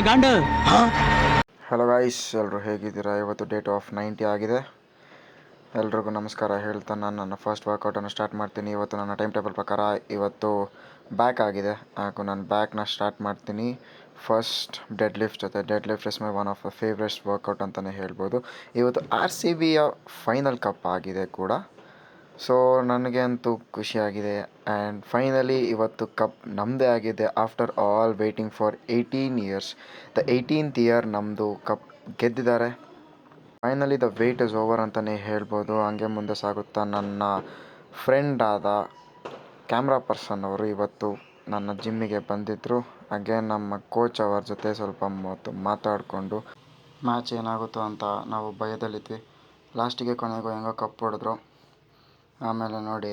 ಗಂಡು. Hello guys, ಎಲ್ಲರೂ ಹೇಗಿದ್ದೀರಾ? ಇವತ್ತು ಡೇಟ್ ಆಫ್ 90 ಆಗಿದೆ. ಎಲ್ರಿಗೂ ನಮಸ್ಕಾರ ಹೇಳ್ತಾ ನಾನು ನನ್ನ ಫಸ್ಟ್ ವರ್ಕೌಟನ್ನು ಸ್ಟಾರ್ಟ್ ಮಾಡ್ತೀನಿ. ಇವತ್ತು ನನ್ನ ಟೈಮ್ ಟೇಬಲ್ ಪ್ರಕಾರ ಇವತ್ತು ಬ್ಯಾಕ್ ಆಗಿದೆ. ಹಾಗೂ ನಾನು ಬ್ಯಾಕ್ನ ಸ್ಟಾರ್ಟ್ ಮಾಡ್ತೀನಿ ಫಸ್ಟ್ ಡೆಡ್ ಲಿಫ್ಟ್ ಜೊತೆ. Deadlift is my one of the favourite workout ಅಂತಲೇ ಹೇಳ್ಬೋದು. ಇವತ್ತು RCBಯ ಫೈನಲ್ ಕಪ್ ಆಗಿದೆ ಕೂಡ. ಸೊ ನನಗೆ ಅಂತೂ ಖುಷಿಯಾಗಿದೆ. ಆ್ಯಂಡ್ ಫೈನಲಿ ಇವತ್ತು ಕಪ್ ನಮ್ಮದೇ ಆಗಿದೆ after all waiting for 18 years. The 18th year ನಮ್ಮದು ಕಪ್ ಗೆದ್ದಿದ್ದಾರೆ. Finally the wait is over ಅಂತಲೇ ಹೇಳ್ಬೋದು. ಹಂಗೆ ಮುಂದೆ ಸಾಗುತ್ತಾ ನನ್ನ ಫ್ರೆಂಡ್ ಆದ ಕ್ಯಾಮ್ರಾ ಪರ್ಸನ್ ಅವರು ಇವತ್ತು ನನ್ನ ಜಿಮ್ಮಿಗೆ ಬಂದಿದ್ದರು. ಹಾಗೆ ನಮ್ಮ ಕೋಚ್ ಅವ್ರ ಜೊತೆ ಸ್ವಲ್ಪ ಹೊತ್ತು ಮಾತಾಡಿಕೊಂಡು ಮ್ಯಾಚ್ ಏನಾಗುತ್ತೋ ಅಂತ ನಾವು ಭಯದಲ್ಲಿದ್ವಿ. ಲಾಸ್ಟಿಗೆ ಕೊನೆಗೂ ಹೆಂಗೋ ಕಪ್ ಹೊಡೆದ್ರು. ಆಮೇಲೆ ನೋಡಿ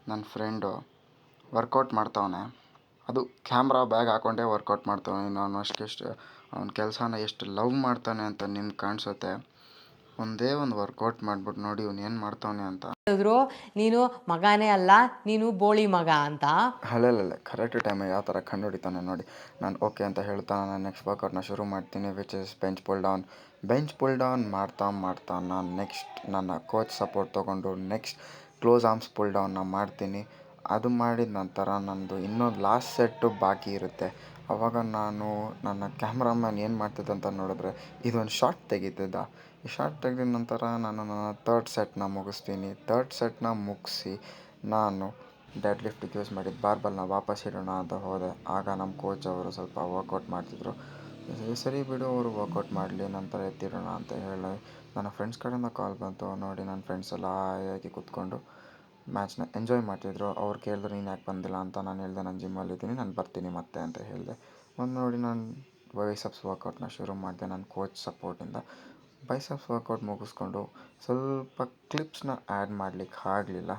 ನನ್ನ ಫ್ರೆಂಡು ವರ್ಕೌಟ್ ಮಾಡ್ತವನೆ. ಅದು ಕ್ಯಾಮ್ರಾ ಬ್ಯಾಗ್ ಹಾಕ್ಕೊಂಡೇ ವರ್ಕೌಟ್ ಮಾಡ್ತವನೆ. ಅವನು ಅಷ್ಟಿಷ್ಟು ಅವನ ಕೆಲಸನ ಎಷ್ಟು ಲವ್ ಮಾಡ್ತಾನೆ ಅಂತ ನಿಮ್ಗೆ ಕಾಣಿಸುತ್ತೆ. ಒಂದೇ ಒಂದು ವರ್ಕೌಟ್ ಮಾಡಿಬಿಟ್ಟು ನೋಡಿ ಇವನು ಏನು ಮಾಡ್ತವನೆ ಅಂತ. ನೀನು ಮಗನೇ ಅಲ್ಲ, ನೀನು ಬೋಳಿ ಮಗ ಅಂತ. ಅಲ್ಲಲ್ಲ ಕರೆಕ್ಟ್ ಟೈಮಿಗೆ ಯಾವ ಥರ ಕಂಡು ಹಿಡಿತಾನೆ ನೋಡಿ. ನಾನು ಓಕೆ ಅಂತ ಹೇಳ್ತಾ ನಾನು ನೆಕ್ಸ್ಟ್ ವರ್ಕೌಟ್ನ ಶುರು ಮಾಡ್ತೀನಿ, which is bench full down. Bench full down ಮಾಡ್ತಾ ನಾನು ನೆಕ್ಸ್ಟ್ ನನ್ನ ಕೋಚ್ ಸಪೋರ್ಟ್ ತೊಗೊಂಡು ನೆಕ್ಸ್ಟ್ ಕ್ಲೋಸ್ ಆರ್ಮ್ಸ್ ಪುಲ್ ಡೌನ್ನ ಮಾಡ್ತೀನಿ. ಅದು ಮಾಡಿದ ನಂತರ ನನ್ನದು ಇನ್ನೊಂದು ಲಾಸ್ಟ್ ಸೆಟ್ಟು ಬಾಕಿ ಇರುತ್ತೆ. ಆವಾಗ ನಾನು ನನ್ನ ಕ್ಯಾಮ್ರಾಮ್ಯಾನ್ ಏನು ಮಾಡ್ತಿದ್ದೆ ಅಂತ ನೋಡಿದ್ರೆ ಇದೊಂದು ಶಾರ್ಟ್ ತೆಗಿತಿದ್ದ. ಈ ಶಾರ್ಟ್ ತೆಗೆದ ನಂತರ ನಾನು ನನ್ನ ಥರ್ಡ್ ಸೆಟ್ನ ಮುಗಿಸ್ತೀನಿ. ಥರ್ಡ್ ಸೆಟ್ನ ಮುಗಿಸಿ ನಾನು ಡೆಡ್ ಲಿಫ್ಟಿಗೆ ಯೂಸ್ ಮಾಡಿದ ಬಾರ್ಬಲ್ನ ವಾಪಸ್ ಇಡೋಣ ಅಂತ ಹೋದೆ. ಆಗ ನಮ್ಮ ಕೋಚ್ ಅವರು ಸ್ವಲ್ಪ ವರ್ಕೌಟ್ ಮಾಡ್ತಿದ್ರು. ಸರಿ ಬಿಡು, ಅವರು ವರ್ಕೌಟ್ ಮಾಡಲಿ, ನಂತರ ಎತ್ತಿಡೋಣ ಅಂತ ಹೇಳಿ ನನ್ನ ಫ್ರೆಂಡ್ಸ್ ಕಡೆಯಿಂದ ಕಾಲ್ ಬಂತು. ನೋಡಿ ನನ್ನ ಫ್ರೆಂಡ್ಸ್ ಎಲ್ಲ ಹಾಯಾಗಿ ಕೂತ್ಕೊಂಡು ಮ್ಯಾಚ್ನ ಎಂಜಾಯ್ ಮಾಡ್ತಿದ್ರು. ಅವ್ರು ಕೇಳಿದ್ರು ನೀನು ಯಾಕೆ ಬಂದಿಲ್ಲ ಅಂತ. ನಾನು ಹೇಳಿದೆ ನಾನು ಜಿಮ್ಮಲ್ಲಿದ್ದೀನಿ, ನಾನು ಬರ್ತೀನಿ ಮತ್ತೆ ಅಂತ ಹೇಳಿದೆ. ಒಂದು ನೋಡಿ ನಾನು ಬೈಸೆಪ್ಸ್ ವರ್ಕೌಟ್ನ ಶುರು ಮಾಡಿದೆ ನನ್ನ ಕೋಚ್ ಸಪೋರ್ಟಿಂದ. ಬೈಸೆಪ್ಸ್ ವರ್ಕೌಟ್ ಮುಗಿಸ್ಕೊಂಡು ಸ್ವಲ್ಪ ಕ್ಲಿಪ್ಸ್ನ ಆ್ಯಡ್ ಮಾಡಲಿಕ್ಕೆ ಆಗಲಿಲ್ಲ.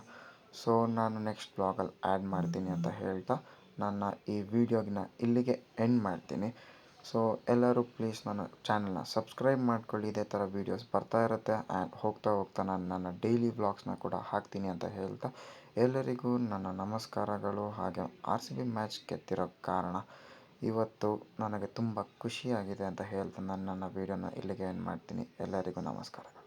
ಸೊ ನಾನು ನೆಕ್ಸ್ಟ್ ಬ್ಲಾಗಲ್ಲಿ ಆ್ಯಡ್ ಮಾಡ್ತೀನಿ ಅಂತ ಹೇಳ್ತಾ ನನ್ನ ಈ ವಿಡಿಯೋಗಿನ ಇಲ್ಲಿಗೆ ಎಂಡ್ ಮಾಡ್ತೀನಿ. ಸೊ ಎಲ್ಲರೂ ಪ್ಲೀಸ್ ನನ್ನ ಚಾನಲ್ನ ಸಬ್ಸ್ಕ್ರೈಬ್ ಮಾಡ್ಕೊಳ್ಳಿ. ಇದೇ ಥರ ವೀಡಿಯೋಸ್ ಬರ್ತಾ ಇರುತ್ತೆ. ಆ್ಯಂಡ್ ಹೋಗ್ತಾ ನಾನು ನನ್ನ ಡೈಲಿ ವ್ಲಾಗ್ಸ್ನ ಕೂಡ ಹಾಕ್ತೀನಿ ಅಂತ ಹೇಳ್ತಾ ಎಲ್ಲರಿಗೂ ನನ್ನ ನಮಸ್ಕಾರಗಳು. ಹಾಗೆ RCB ಮ್ಯಾಚ್ ಗೆದ್ದಿರೋ ಕಾರಣ ಇವತ್ತು ನನಗೆ ತುಂಬ ಖುಷಿಯಾಗಿದೆ ಅಂತ ಹೇಳ್ತಾ ನಾನು ನನ್ನ ವೀಡಿಯೋನ ಇಲ್ಲಿಗೆ ಎಂಡ್ ಮಾಡ್ತೀನಿ. ಎಲ್ಲರಿಗೂ ನಮಸ್ಕಾರಗಳು.